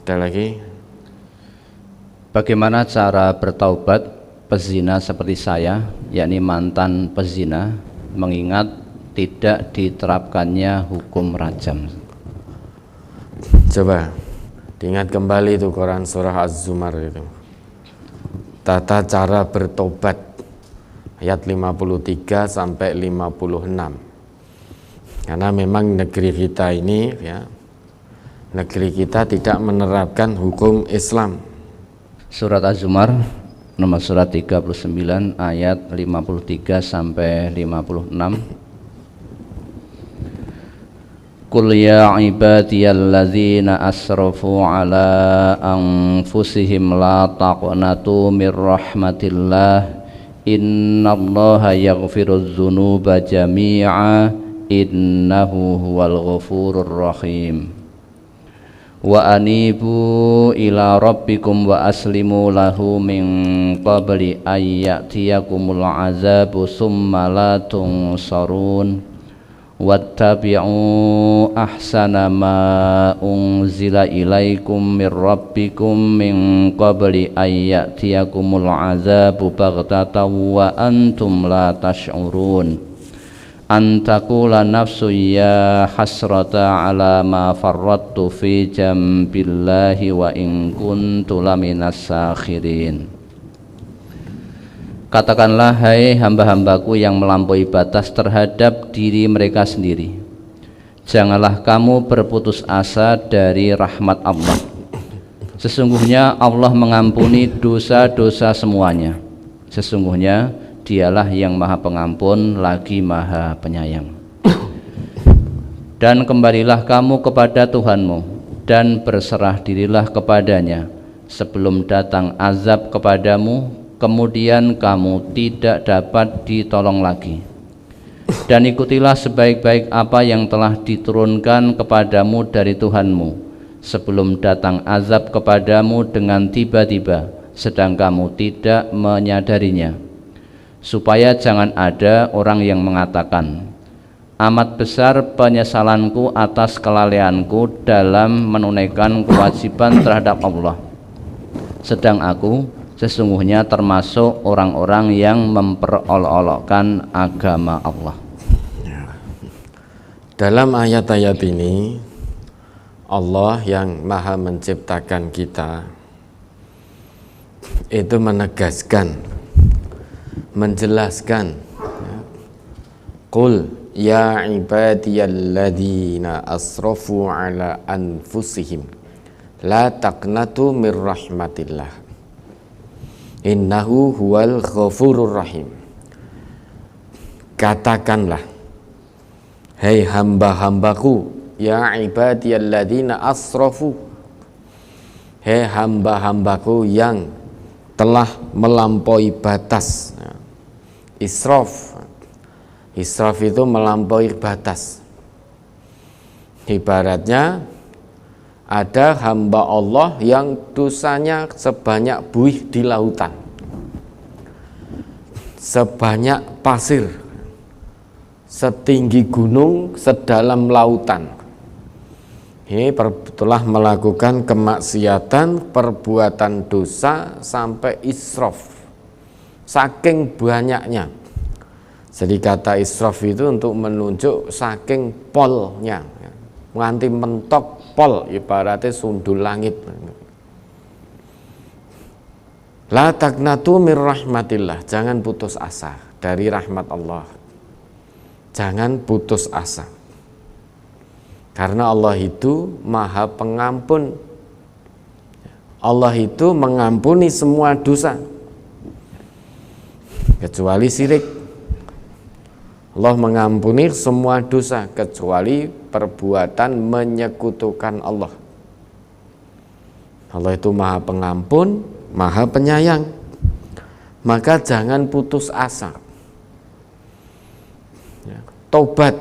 Ada lagi? Bagaimana cara bertaubat pezina seperti saya, yakni mantan pezina, mengingat tidak diterapkannya hukum rajam? Coba diingat kembali itu Quran surah Az-Zumar itu. Tata cara bertobat ayat 53 sampai 56. Karena memang negeri kita ini ya, negeri kita tidak menerapkan hukum Islam. Surat Az-Zumar nomor surat 39 ayat 53 sampai 56. Qul ya ibadiyalladzina asrafu ala anfusihim la taqnatu mir rahmatillah innallaha yaghfirudz dzunuba jami'a innahu huwal ghafurur rahim. Wa anibu ila rabbikum wa aslimu lahu min qabli ayyatiyakumul azabu summa la tunsarun wattabi'u ahsana ma unzila ilaikum min rabbikum min qabli ayyatiyakumul azabu baghtatan wa antum la tash'urun antakula nafsu ya hasrata ala ma farrattu fi jambillahi wa in kuntu laminas sakhirin. Katakanlah, hai hamba-hambaku yang melampaui batas terhadap diri mereka sendiri, janganlah kamu berputus asa dari rahmat Allah. Sesungguhnya Allah mengampuni dosa-dosa semuanya. Sesungguhnya Dialah yang Maha Pengampun lagi Maha Penyayang. Dan kembalilah kamu kepada Tuhanmu dan berserah dirilah kepadanya sebelum datang azab kepadamu, kemudian kamu tidak dapat ditolong lagi. Dan ikutilah sebaik-baik apa yang telah diturunkan kepadamu dari Tuhanmu sebelum datang azab kepadamu dengan tiba-tiba sedang kamu tidak menyadarinya, supaya jangan ada orang yang mengatakan, amat besar penyesalanku atas kelalaianku dalam menunaikan kewajiban terhadap Allah, sedang aku sesungguhnya termasuk orang-orang yang memperolok-olokkan agama Allah. Dalam ayat-ayat ini Allah yang Maha menciptakan kita itu menegaskan, menjelaskan, Qul ya ibadiyalladzina asrafu ala anfusihim la taqnatu mir rahmatillah innahu huwal ghafurur rahim. Katakanlah, hai hamba-hambaku, ya ibadiyalladzina asrafu, hai hamba-hambaku yang telah melampaui batas. Israf, israf itu melampaui batas. Ibaratnya ada hamba Allah yang dosanya sebanyak buih di lautan, sebanyak pasir, setinggi gunung, sedalam lautan. Ini telah melakukan kemaksiatan, perbuatan dosa sampai israf, saking banyaknya. Jadi kata israf itu untuk menunjuk saking polnya, nganti mentok pol, ibaratnya sundul langit. La taqnatu mir rahmatillah, jangan putus asa dari rahmat Allah. Jangan putus asa, karena Allah itu Maha Pengampun. Allah itu mengampuni semua dosa kecuali syirik. Allah mengampuni semua dosa kecuali perbuatan menyekutukan Allah. Allah itu Maha Pengampun, Maha Penyayang. Maka jangan putus asa. Tobat,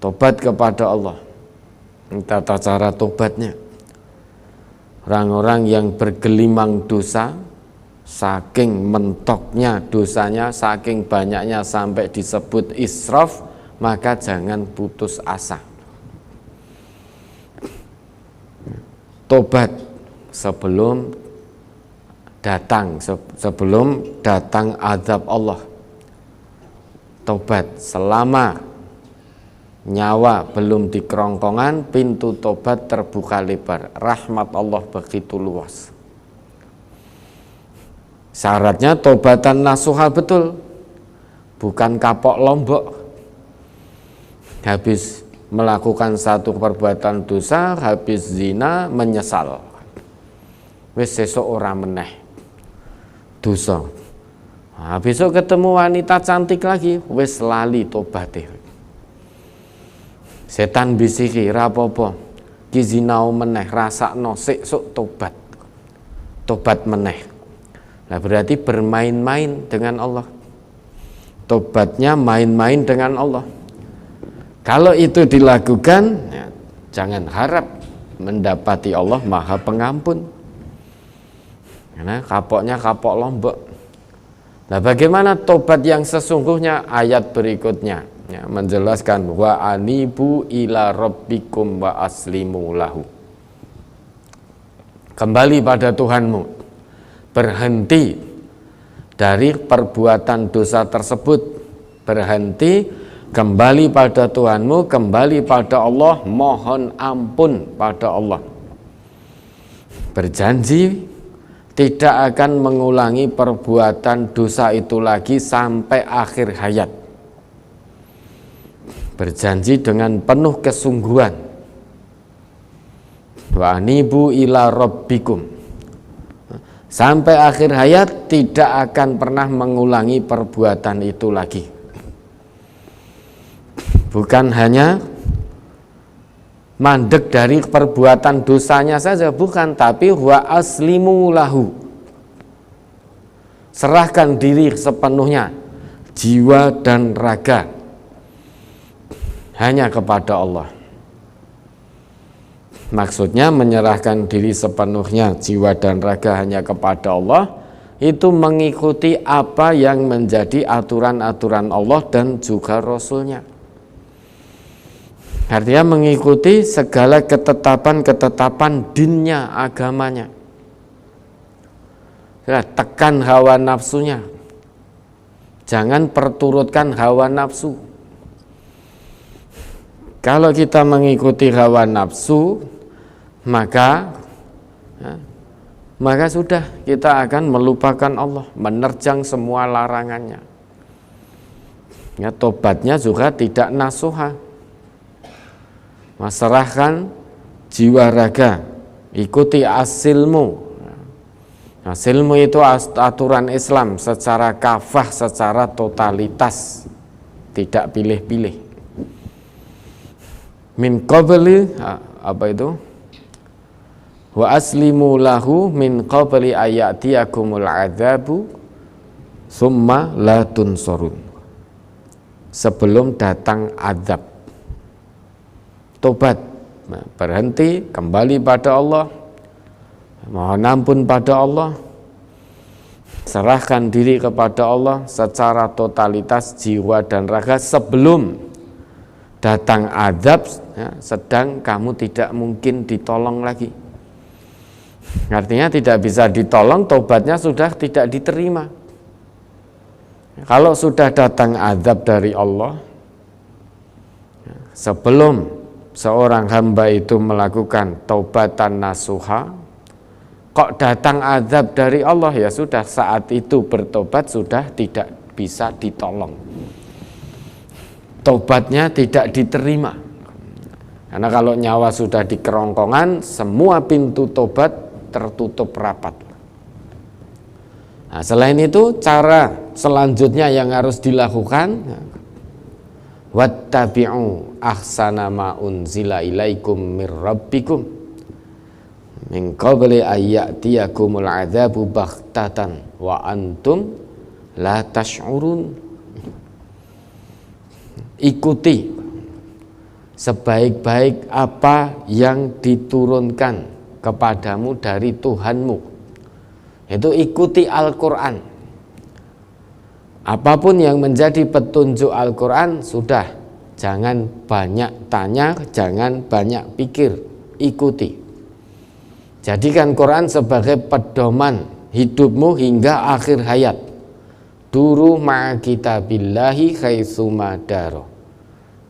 tobat kepada Allah. Tata cara tobatnya, orang-orang yang bergelimang dosa, saking mentoknya dosanya, saking banyaknya sampai disebut israf, maka jangan putus asa. tobat sebelum datang azab Allah. Tobat selama nyawa belum di kerongkongan, pintu tobat terbuka lebar. Rahmat Allah begitu luas. Syaratnya tobatan nasuha betul, bukan kapok lombok. Habis melakukan satu perbuatan dosa, habis zina menyesal, wis sesuk ora meneh dosa. Nah, besok ketemu wanita cantik lagi, wis lali tobate. Setan bisiki, ra apa-apa, ki zinau meneh, rasakno sesuk tobat. Tobat meneh. Nah, berarti bermain-main dengan Allah. Tobatnya main-main dengan Allah. Kalau itu dilakukan, ya, jangan harap mendapati Allah Maha Pengampun. Karena kapoknya kapok lombok. Nah, bagaimana tobat yang sesungguhnya? Ayat berikutnya ya, menjelaskan wa anibu ila rabbikum wa aslimu lahu. Kembali pada Tuhanmu, berhenti dari perbuatan dosa tersebut, berhenti, kembali pada Tuhanmu, kembali pada Allah, mohon ampun pada Allah. Berjanji tidak akan mengulangi perbuatan dosa itu lagi sampai akhir hayat. Berjanji dengan penuh kesungguhan. Wa anibu ila rabbikum. Sampai akhir hayat tidak akan pernah mengulangi perbuatan itu lagi. Bukan hanya mandek dari perbuatan dosanya saja, bukan, tapi wa aslimu lahu. Serahkan diri sepenuhnya, jiwa dan raga, hanya kepada Allah. Maksudnya menyerahkan diri sepenuhnya, jiwa dan raga hanya kepada Allah, itu mengikuti apa yang menjadi aturan-aturan Allah dan juga Rasulnya. Artinya mengikuti segala ketetapan-ketetapan dinnya, agamanya. Tekan hawa nafsunya. Jangan perturutkan hawa nafsu. Kalau kita mengikuti hawa nafsu, maka sudah, kita akan melupakan Allah, menerjang semua larangannya. Ya, tobatnya juga tidak nasuha. Serahkan jiwa raga, ikuti asilmu. Asilmu itu aturan Islam secara kafah, secara totalitas, tidak pilih-pilih. Min qabli, apa itu? Wa aslimu lahu min qabli ayatiyakumul adzabu summa la tunsurun. Sebelum datang azab. Tobat, berhenti, kembali pada Allah, mohon ampun pada Allah, serahkan diri kepada Allah secara totalitas jiwa dan raga sebelum datang azab, ya, sedang kamu tidak mungkin ditolong lagi. Artinya tidak bisa ditolong, tobatnya sudah tidak diterima. Kalau sudah datang azab dari Allah, sebelum seorang hamba itu melakukan taubatan nasuha, kok datang azab dari Allah, ya sudah, saat itu bertobat sudah tidak bisa ditolong. Tobatnya tidak diterima. Karena kalau nyawa sudah di kerongkongan, semua pintu tobat tertutup rapat. Nah, selain itu, cara selanjutnya yang harus dilakukan, wattabi'u ahsana ma unzila ilaikum mir rabbikum min qabli ayyatiyakumul adzabu baghtatan wa antum la tash'urun. Ikuti sebaik-baik apa yang diturunkan kepadamu dari Tuhanmu. Itu ikuti Al-Quran. Apapun yang menjadi petunjuk Al-Quran, sudah, jangan banyak tanya, jangan banyak pikir, ikuti. Jadikan Quran sebagai pedoman hidupmu hingga akhir hayat. Duru ma'a kitabillahi khaitsuma daro.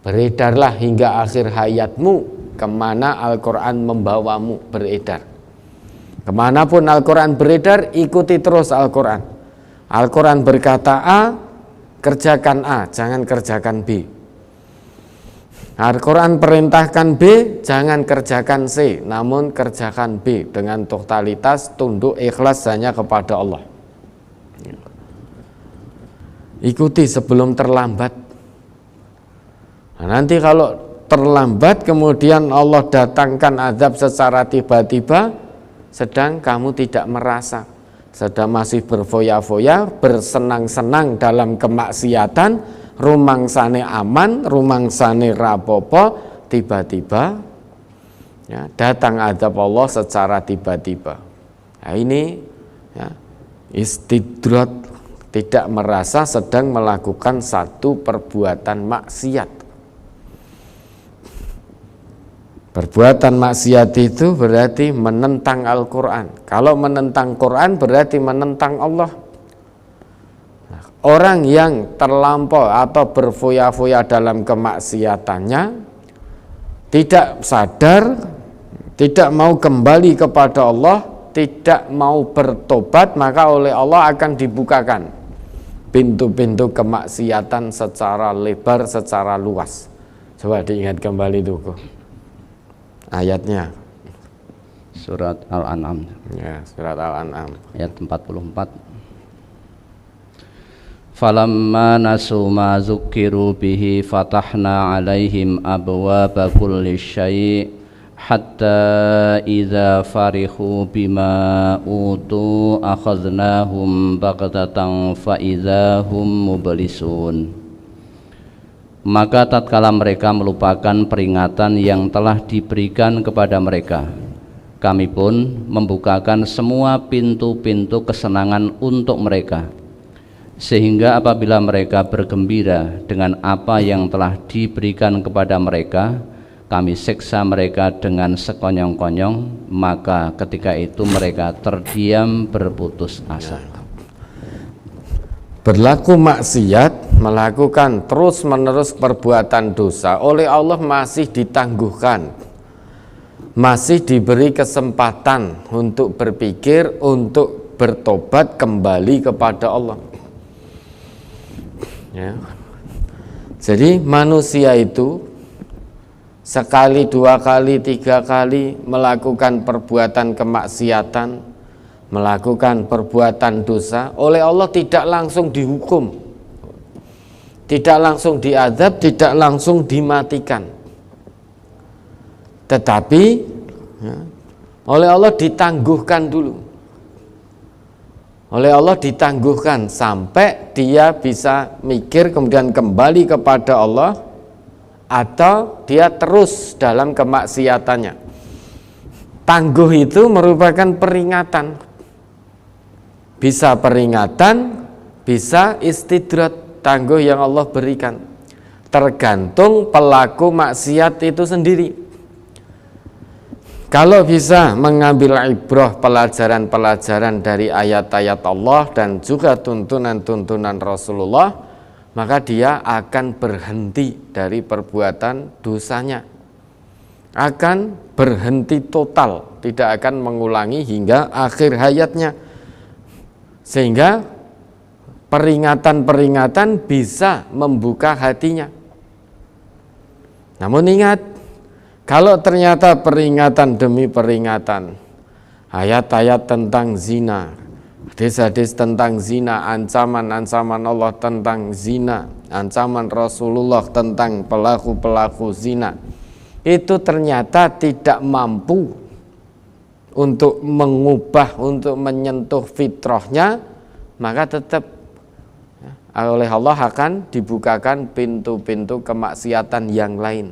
Beredarlah hingga akhir hayatmu kemana Al-Quran membawamu beredar. Kemanapun Al-Quran beredar, ikuti terus Al-Quran. Al-Quran berkata A, kerjakan A, jangan kerjakan B. Al-Quran perintahkan B, jangan kerjakan C, namun kerjakan B dengan totalitas, tunduk, ikhlas hanya kepada Allah. Ikuti sebelum terlambat. Nah, nanti kalau terlambat kemudian Allah datangkan azab secara tiba-tiba, sedang kamu tidak merasa, sedang masih berfoya-foya, bersenang-senang dalam kemaksiatan, rumangsane aman, rumangsane rapopo, tiba-tiba ya, datang azab Allah secara tiba-tiba. Nah, ini ya, istidrat, tidak merasa sedang melakukan satu perbuatan maksiat. Perbuatan maksiat itu berarti menentang Al-Quran. Kalau menentang Quran berarti menentang Allah. Orang yang terlampau atau berfoya-foya dalam kemaksiatannya, tidak sadar, tidak mau kembali kepada Allah, tidak mau bertobat, maka oleh Allah akan dibukakan pintu-pintu kemaksiatan secara lebar, secara luas. Coba diingat kembali itu ayatnya. Surat Al-An'am. Ya, surat Al-An'am Ayat 44. Falamma nasu ma dzukkiru bihi fatahna 'alaihim abwaaba kulli syai' hatta idza farihu bima utu akhadnahum baghtatan fa idza hum mublisun. Maka tatkala mereka melupakan peringatan yang telah diberikan kepada mereka, kami pun membukakan semua pintu-pintu kesenangan untuk mereka, sehingga apabila mereka bergembira dengan apa yang telah diberikan kepada mereka, kami siksa mereka dengan sekonyong-konyong, maka ketika itu mereka terdiam berputus asa. Berlaku maksiat, melakukan terus-menerus perbuatan dosa, oleh Allah masih ditangguhkan, masih diberi kesempatan untuk berpikir, untuk bertobat kembali kepada Allah. Ya. Jadi manusia itu sekali, dua kali, tiga kali melakukan perbuatan kemaksiatan, melakukan perbuatan dosa, oleh Allah tidak langsung dihukum, tidak langsung diazab, tidak langsung dimatikan, tetapi ya, oleh Allah ditangguhkan dulu. Oleh Allah ditangguhkan sampai dia bisa mikir kemudian kembali kepada Allah, atau dia terus dalam kemaksiatannya. Tangguh itu merupakan peringatan. Bisa peringatan, bisa istidrat, tangguh yang Allah berikan. Tergantung pelaku maksiat itu sendiri. Kalau bisa mengambil ibrah, pelajaran-pelajaran dari ayat-ayat Allah dan juga tuntunan-tuntunan Rasulullah, maka dia akan berhenti dari perbuatan dosanya, akan berhenti total, tidak akan mengulangi hingga akhir hayatnya, sehingga peringatan-peringatan bisa membuka hatinya. Namun ingat, kalau ternyata peringatan demi peringatan, ayat-ayat tentang zina, hadis-hadis tentang zina, ancaman-ancaman Allah tentang zina, ancaman Rasulullah tentang pelaku-pelaku zina, itu ternyata tidak mampu untuk mengubah, untuk menyentuh fitrahnya, maka tetap oleh Allah akan dibukakan pintu-pintu kemaksiatan yang lain.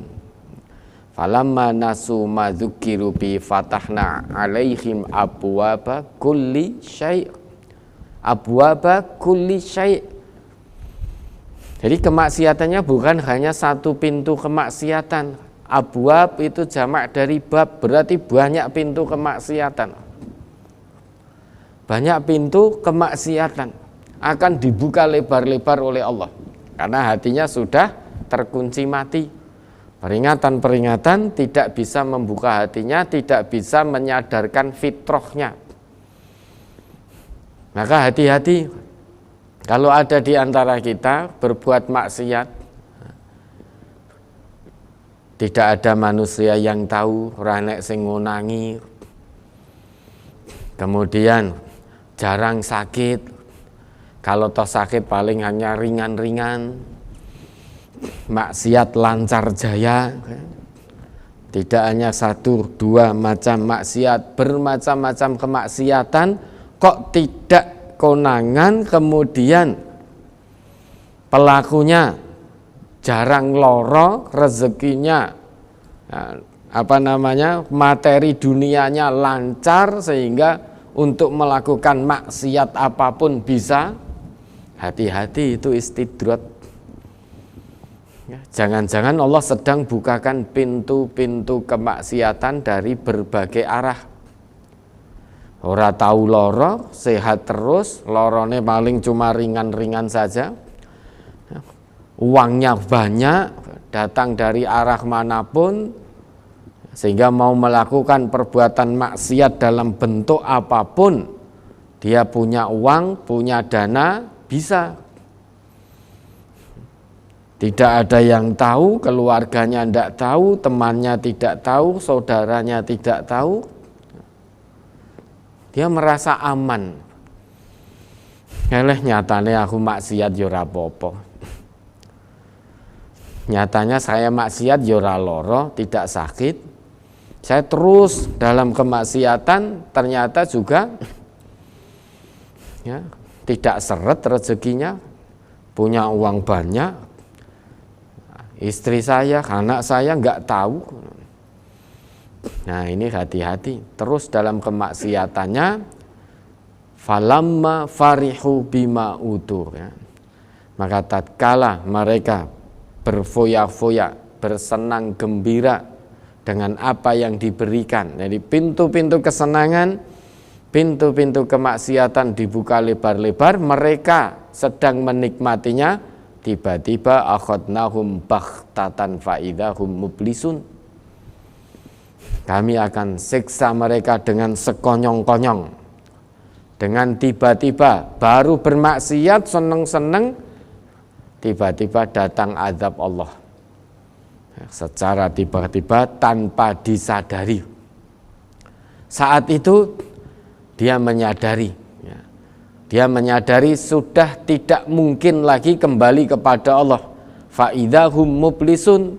Falamma nasu ma dzukiru bi fatahna 'alaihim abwaaba kulli syai'. Abwaaba kulli syai'. Jadi kemaksiatannya bukan hanya satu pintu kemaksiatan, Abwab itu jamak dari bab, berarti banyak pintu kemaksiatan. Banyak pintu kemaksiatan akan dibuka lebar-lebar oleh Allah. Karena hatinya sudah terkunci mati. Peringatan-peringatan tidak bisa membuka hatinya, tidak bisa menyadarkan fitrahnya. Maka hati-hati kalau ada di antara kita berbuat maksiat. Tidak ada manusia yang tahu, ora nek sing ngonangi. Kemudian jarang sakit. Kalau toh sakit paling hanya ringan-ringan. Maksiat lancar jaya. Tidak hanya 1, 2 macam maksiat, bermacam-macam kemaksiatan, kok tidak konangan, kemudian pelakunya jarang loro, rezekinya materi dunianya lancar sehingga untuk melakukan maksiat apapun bisa. Hati-hati, itu istidrat. Jangan-jangan Allah sedang bukakan pintu-pintu kemaksiatan dari berbagai arah. Ora tahu loro, sehat terus, lorone paling cuma ringan-ringan saja. Uangnya banyak, datang dari arah manapun, sehingga mau melakukan perbuatan maksiat dalam bentuk apapun, dia punya uang, punya dana, bisa. Tidak ada yang tahu, keluarganya tidak tahu, temannya tidak tahu, saudaranya tidak tahu. Dia merasa aman. Nyatane aku maksiat yo ora apa-apa. Nyatanya saya maksiat yo ora loro, tidak sakit. Saya terus dalam kemaksiatan, ternyata juga tidak seret rezekinya, punya uang banyak. Istri saya, anak saya nggak tahu. Nah, ini hati-hati. Terus dalam kemaksiatannya, falamma farihu bima utu. Maka tatkala mereka berfoya-foya, bersenang gembira dengan apa yang diberikan. Jadi pintu-pintu kesenangan, pintu-pintu kemaksiatan dibuka lebar-lebar, mereka sedang menikmatinya, tiba-tiba akhadnahum baghtatan faidahum mublisun. Kami akan siksa mereka dengan sekonyong-konyong. Dengan tiba-tiba, baru bermaksiat, seneng-seneng, tiba-tiba datang azab Allah secara tiba-tiba tanpa disadari. Saat itu dia menyadari, sudah tidak mungkin lagi kembali kepada Allah. Faidahum mublisun,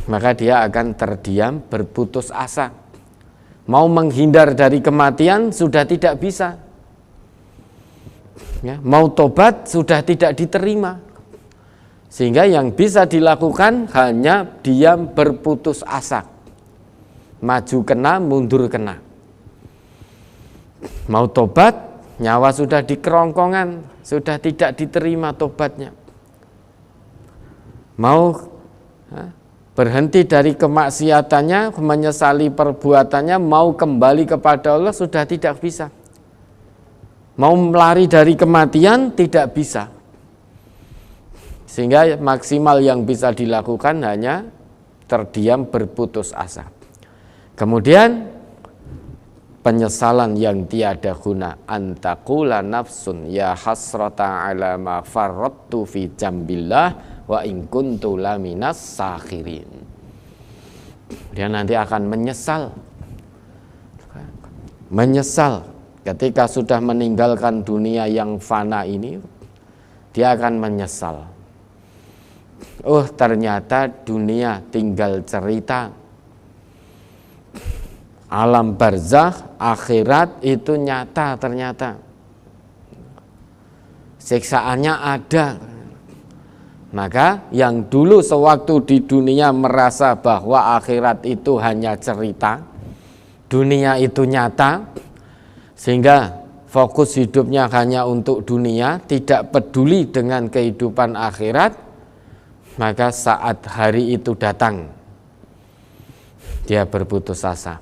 maka dia akan terdiam, berputus asa. Mau menghindar dari kematian sudah tidak bisa. Mau tobat sudah tidak diterima, sehingga yang bisa dilakukan hanya diam berputus asa, maju kena mundur kena. Mau tobat, nyawa sudah di kerongkongan, sudah tidak diterima tobatnya. Mau berhenti dari kemaksiatannya, menyesali perbuatannya, mau kembali kepada Allah sudah tidak bisa. Mau lari dari kematian tidak bisa. Sehingga maksimal yang bisa dilakukan hanya terdiam berputus asa. Kemudian penyesalan yang tiada guna, antaqula nafsun ya hasrata ala ma farrattu fi jambillah wa in kuntu laminas sakhirin. Dia nanti akan menyesal ketika sudah meninggalkan dunia yang fana ini. Dia akan menyesal. Oh, ternyata dunia tinggal cerita. Alam barzakh, akhirat itu nyata ternyata. Siksaannya ada. Maka yang dulu sewaktu di dunia merasa bahwa akhirat itu hanya cerita, dunia itu nyata, sehingga fokus hidupnya hanya untuk dunia, tidak peduli dengan kehidupan akhirat, maka saat hari itu datang, dia berputus asa,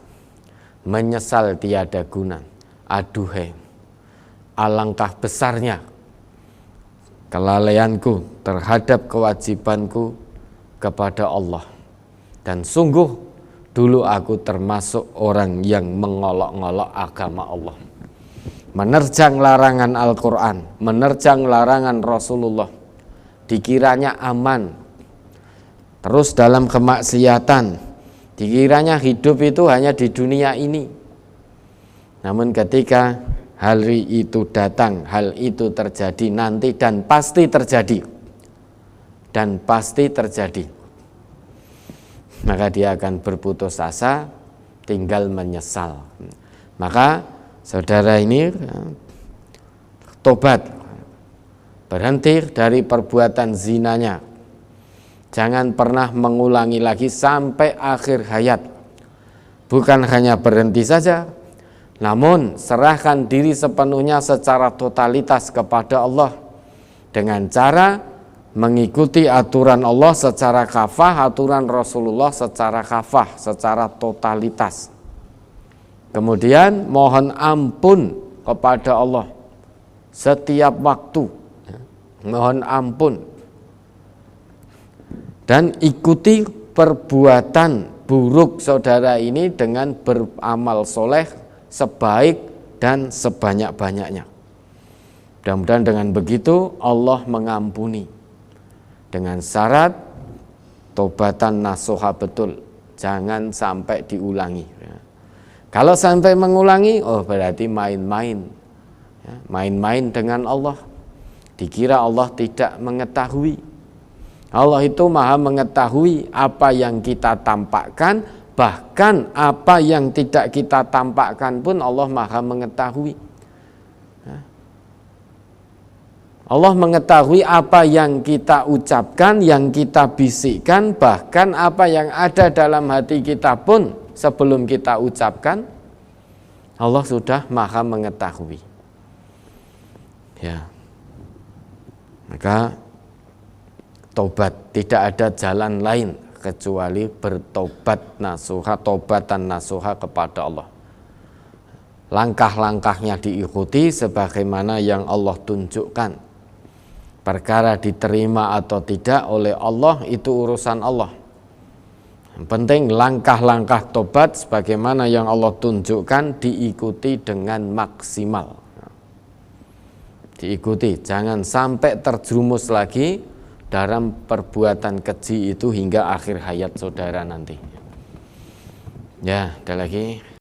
menyesal tiada guna. Aduhai, alangkah besarnya kelalaianku terhadap kewajibanku kepada Allah, dan sungguh dulu aku termasuk orang yang mengolok-ngolok agama Allah, menerjang larangan Al-Quran, menerjang larangan Rasulullah, dikiranya aman, terus dalam kemaksiatan, dikiranya hidup itu hanya di dunia ini. Namun ketika hari itu datang, hal itu terjadi nanti dan pasti terjadi, maka dia akan berputus asa, tinggal menyesal. Maka saudara ini tobat, berhenti dari perbuatan zinanya, jangan pernah mengulangi lagi sampai akhir hayat. Bukan hanya berhenti saja, namun serahkan diri sepenuhnya secara totalitas kepada Allah dengan cara mengikuti aturan Allah secara kafah, aturan Rasulullah secara kafah, secara totalitas. Kemudian mohon ampun kepada Allah setiap waktu, mohon ampun, dan ikuti perbuatan buruk saudara ini dengan beramal soleh sebaik dan sebanyak-banyaknya. Mudah-mudahan dengan begitu Allah mengampuni, dengan syarat tobatan nasuha betul, jangan sampai diulangi. Kalau sampai mengulangi, berarti main-main, main-main dengan Allah, dikira Allah tidak mengetahui. Allah itu maha mengetahui apa yang kita tampakkan, bahkan apa yang tidak kita tampakkan pun Allah maha mengetahui. Allah mengetahui apa yang kita ucapkan, yang kita bisikkan, bahkan apa yang ada dalam hati kita pun sebelum kita ucapkan, Allah sudah maha mengetahui. Ya. Maka tobat, tidak ada jalan lain kecuali bertobat nasuha, tobatan nasuha kepada Allah. Langkah-langkahnya diikuti sebagaimana yang Allah tunjukkan. Perkara diterima atau tidak oleh Allah itu urusan Allah. Yang penting langkah-langkah tobat sebagaimana yang Allah tunjukkan diikuti dengan maksimal. Diikuti, jangan sampai terjerumus lagi dalam perbuatan keji itu hingga akhir hayat saudara nanti. Ya, ada lagi.